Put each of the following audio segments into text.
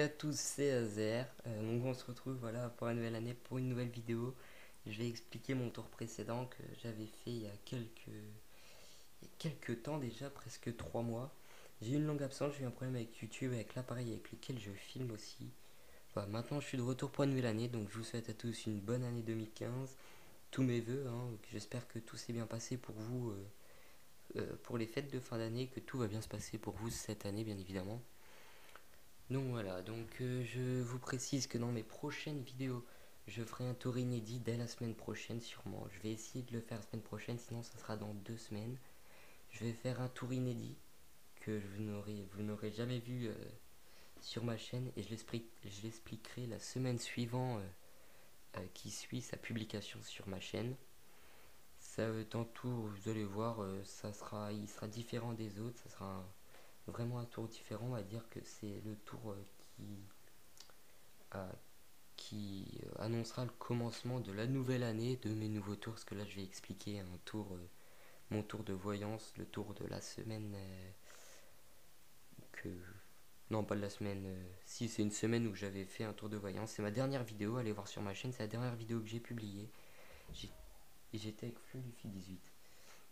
À tous, c'est Azer. Donc on se retrouve voilà pour une nouvelle année, pour une nouvelle vidéo. Je vais expliquer mon tour précédent que j'avais fait il y a quelques temps déjà, presque 3 mois. J'ai eu une longue absence, j'ai eu un problème avec YouTube, avec l'appareil avec lequel je filme aussi. Voilà, maintenant je suis de retour pour une nouvelle année, donc je vous souhaite à tous une bonne année 2015. Tous mes voeux, hein, j'espère que tout s'est bien passé pour vous pour les fêtes de fin d'année, que tout va bien se passer pour vous cette année bien évidemment. Donc voilà, je vous précise que dans mes prochaines vidéos, je ferai un tour inédit dès la semaine prochaine sûrement. Je vais essayer de le faire la semaine prochaine, sinon ça sera dans 2 semaines. Je vais faire un tour inédit que vous n'aurez jamais vu sur ma chaîne et je l'expliquerai la semaine suivante qui suit sa publication sur ma chaîne. Ça va être un tour, vous allez voir, il sera différent des autres, ça sera vraiment un tour différent. On va dire que c'est le tour qui euh, annoncera le commencement de la nouvelle année, de mes nouveaux tours, parce que là je vais expliquer mon tour de voyance, le tour de la semaine que... Non, pas de la semaine, si c'est une semaine où j'avais fait un tour de voyance, c'est ma dernière vidéo, allez voir sur ma chaîne, c'est la dernière vidéo que j'ai publiée, j'étais avec Fluffy 18.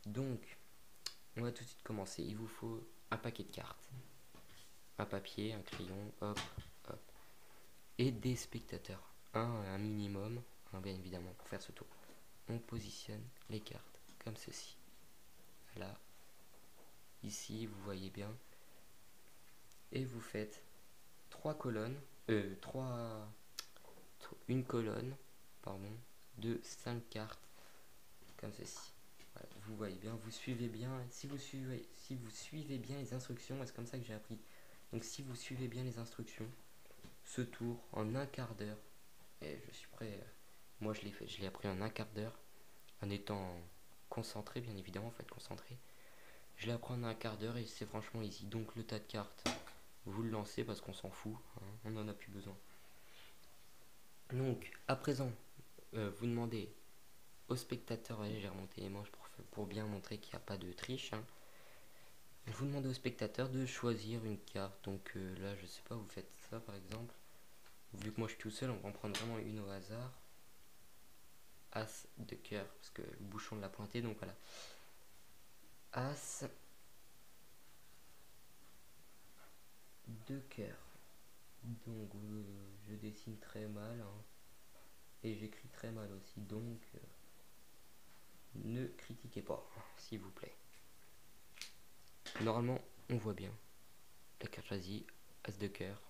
Donc, on va tout de suite commencer, il vous faut un paquet de cartes, un papier, un crayon, hop, hop, et des spectateurs, un minimum, bien évidemment, pour faire ce tour. On positionne les cartes comme ceci. Là, ici, vous voyez bien. Et vous faites 3 colonnes, une colonne, pardon, de 5 cartes comme ceci. Voilà, vous voyez bien, vous suivez bien. Si vous suivez bien les instructions, c'est comme ça que j'ai appris. Donc si vous suivez bien les instructions, ce tour en un quart d'heure, et je suis prêt. Moi je l'ai appris en un quart d'heure, en étant concentré, bien évidemment, faut être concentré. Je l'ai appris en un quart d'heure et c'est franchement easy. Donc le tas de cartes, vous le lancez parce qu'on s'en fout, hein, on n'en a plus besoin. Donc à présent, vous demandez au spectateur, allez, j'ai remonté les manches pour bien montrer qu'il n'y a pas de triche, hein. Vous demandez au spectateur de choisir une carte. Donc là, je sais pas, vous faites ça par exemple. Vu que moi je suis tout seul, on va en prendre vraiment une au hasard. As de cœur, parce que le bouchon de la pointée, donc voilà. As de cœur. Donc je dessine très mal, hein, et j'écris très mal aussi, donc ne critiquez pas, s'il vous plaît. Normalement, on voit bien la carte choisie, As de cœur.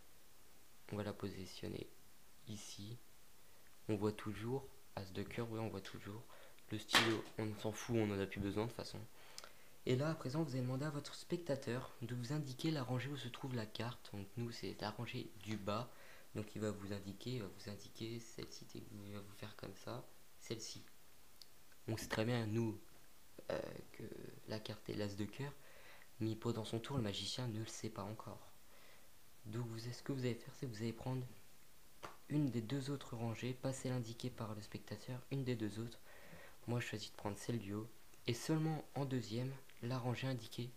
On va la positionner ici. On voit toujours As de cœur, oui, on voit toujours. Le stylo, on s'en fout, on n'en a plus besoin de toute façon. Et là, à présent, vous allez demander à votre spectateur de vous indiquer la rangée où se trouve la carte. Donc nous, c'est la rangée du bas. Donc il va vous indiquer celle-ci, il va vous faire comme ça, celle-ci. On sait très bien, nous, que la carte est l'As de cœur, mais pendant son tour, le magicien ne le sait pas encore. Donc ce que vous allez faire, c'est que vous allez prendre une des deux autres rangées, pas celle indiquée par le spectateur, une des deux autres. Moi, je choisis de prendre celle du haut. Et seulement en deuxième, la rangée indiquée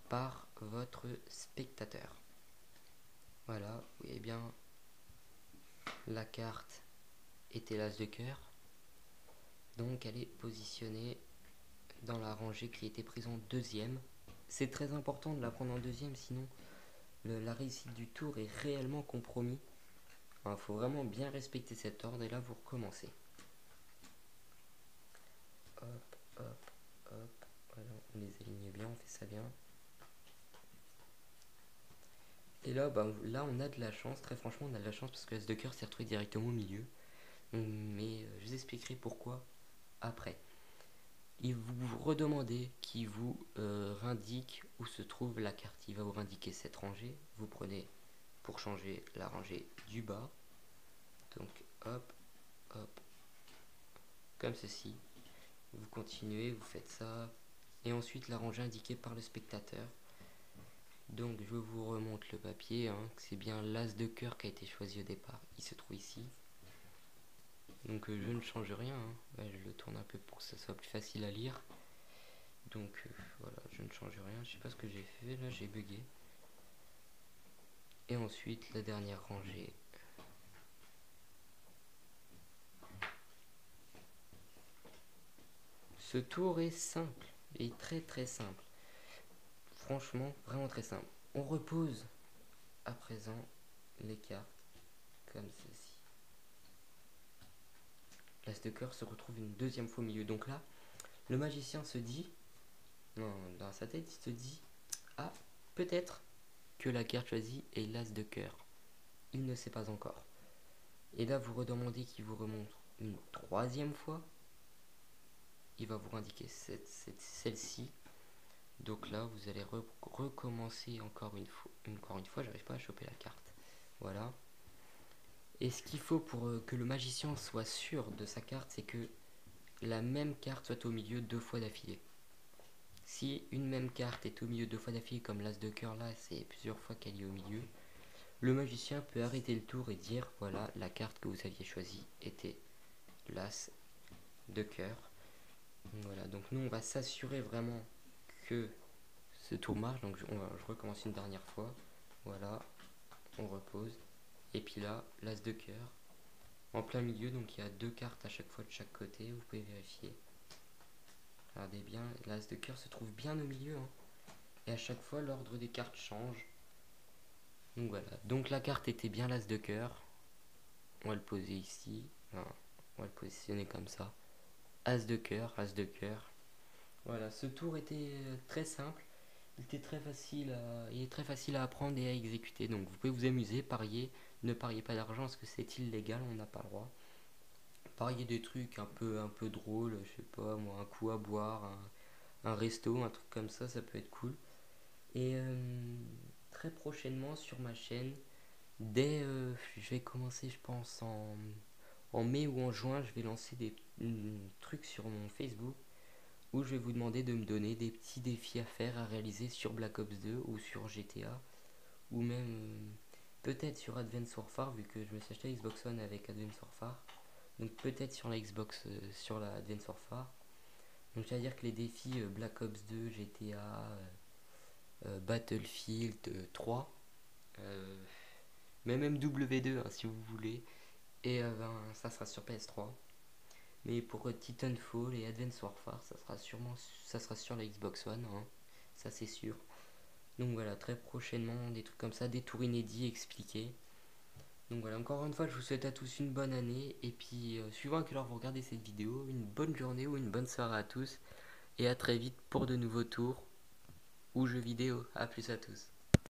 par votre spectateur. Voilà, vous voyez bien, la carte était l'As de cœur. Donc elle est positionnée dans la rangée qui était prise en deuxième. C'est très important de la prendre en deuxième, sinon la réussite du tour est réellement compromis. Il faut vraiment bien respecter cet ordre et là vous recommencez. Hop, hop, hop. Voilà, on les aligne bien, on fait ça bien. Et là, là on a de la chance, très franchement on a de la chance parce que l'As de cœur s'est retrouvé directement au milieu. Mais je vous expliquerai pourquoi après. Il vous redemandez qu'il vous indique où se trouve la carte. Il va vous indiquer cette rangée. Vous prenez pour changer la rangée du bas. Donc hop, hop, comme ceci. Vous continuez, vous faites ça. Et ensuite la rangée indiquée par le spectateur. Donc je vous remonte le papier, hein, c'est bien l'As de cœur qui a été choisi au départ. Il se trouve ici. Donc je ne change rien, hein. Ouais, je le tourne un peu pour que ça soit plus facile à lire. Donc voilà, je ne change rien. Je sais pas ce que j'ai fait, là j'ai bugué. Et ensuite la dernière rangée. Ce tour est simple et très très simple. Franchement, vraiment très simple. On repose à présent les cartes comme ceci. L'as de cœur se retrouve une deuxième fois au milieu. Donc là, le magicien se dit, non, dans sa tête, il se dit, ah, peut-être que la carte choisie est l'as de cœur. Il ne sait pas encore. Et là, vous redemandez qu'il vous remonte une troisième fois. Il va vous indiquer celle-ci. Donc là, vous allez recommencer encore une fois. J'arrive pas à choper la carte. Voilà. Et ce qu'il faut pour que le magicien soit sûr de sa carte, c'est que la même carte soit au milieu 2 fois d'affilée. Si une même carte est au milieu 2 fois d'affilée, comme l'as de cœur là, c'est plusieurs fois qu'elle est au milieu, le magicien peut arrêter le tour et dire voilà, la carte que vous aviez choisie était l'as de cœur. Voilà, donc nous on va s'assurer vraiment que ce tour marche. Donc je recommence une dernière fois. Voilà, on repose. Et puis là, l'as de cœur en plein milieu, donc il y a 2 cartes à chaque fois de chaque côté, vous pouvez vérifier. Regardez bien, l'as de cœur se trouve bien au milieu, hein. Et à chaque fois, l'ordre des cartes change. Donc voilà, donc la carte était bien l'as de cœur. On va le poser ici, enfin, on va le positionner comme ça. As de cœur, as de cœur. Voilà, ce tour était très simple. Il est très facile à apprendre et à exécuter. Donc vous pouvez vous amuser, parier. Ne pariez pas d'argent parce que c'est illégal, on n'a pas le droit. Parier des trucs un peu drôles, je sais pas moi, un coup à boire, un resto, un truc comme ça peut être cool. Et très prochainement sur ma chaîne, je vais commencer je pense en mai ou en juin, je vais lancer des trucs sur mon Facebook où je vais vous demander de me donner des petits défis à faire, à réaliser sur Black Ops 2 ou sur GTA ou même peut-être sur Advance Warfare vu que je me suis acheté la Xbox One avec Advance Warfare. Donc peut-être sur la Xbox, sur la Advance Warfare. Donc c'est-à-dire que les défis Black Ops 2, GTA, Battlefield 3, même MW2 hein, si vous voulez. Et ça sera sur PS3. Mais pour Titanfall et Advance Warfare, ça sera sur la Xbox One, hein, ça c'est sûr. Donc voilà, très prochainement, des trucs comme ça, des tours inédits expliqués. Donc voilà, encore une fois, je vous souhaite à tous une bonne année. Et puis, suivant à quelle heure vous regardez cette vidéo, une bonne journée ou une bonne soirée à tous. Et à très vite pour de nouveaux tours ou jeux vidéo. A plus à tous.